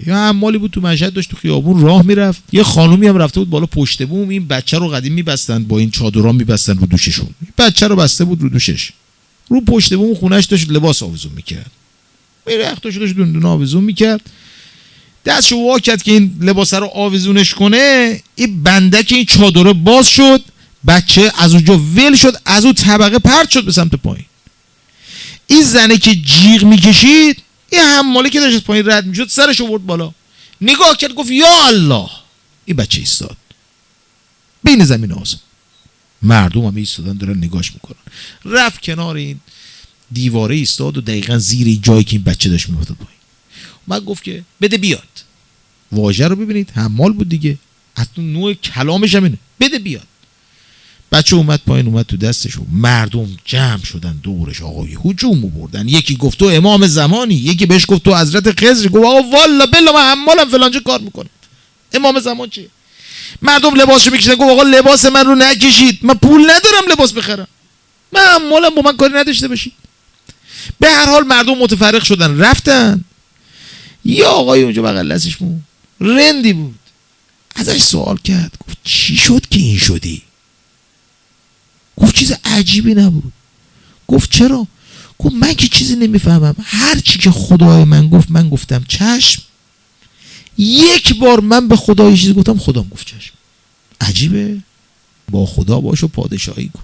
یا حمالی بود تو مشهد داشت تو خیابون راه میرفت، یه خانومی هم رفته بود بالا پشت بوم، این بچه رو قدیم میبستن با این چادرها میبستن رو دوششون، بچه رو بسته بود رو دوشش، رو پشت بوم خونش داشت لباس آویزون میکرد، رختاشو داشت دونه آویزون میکرد، دستشو وا کرد که این لباس رو آویزونش کنه، این بندک این چادره باز شد، بچه از اونجا ول شد، از اون طبقه پرت شد به سمت پایین. این زنه که جیغ میکشید، این حماله که داشت پایین رد میشد سرش آورد بالا، نگاه کرد گفت یا الله. این بچه ایستاد بین زمین و آسمون، مردم هم ایستادن دارن نگاش میکنن، رفت کنار این دیواره ایستاد و دقیقاً زیر این جایی که این بچه داشت میافتاد پایین، بعد گفت که بده بیاد. واژه رو ببینید، حمال بود دیگه، اصلا نوع کلامش هم اینه، بده بیاد. بچه اومد پایین، اومد تو دستش و مردم جمع شدن دورش، آقای هجوم بردن، یکی گفت تو امام زمانی، یکی بهش گفت تو حضرت خضر، گفت آقا والا بلا من حمالم فلانجا کار میکنم، امام زمان چیه؟ مردم لباسشو میکشن، گفت آقا لباس من رو نکشید، من پول ندارم لباس بخرم، من حمالم، با من کاری نداشته باشید. به هر حال مردم متفرق شدن رفتن. یه آقای اونجا بغل دستش بود، رندی بود، ازش سوال کرد، گفت چی شد که این شدی؟ گفت چیز عجیبی نبود. گفت چرا؟ گفت من که چیزی نمیفهمم، هر چی که خدای من گفت من گفتم چشم، یک بار من به خدا یه چیزی گفتم خدام گفت چشم. عجیبه، با خدا باش و پادشاهی کن.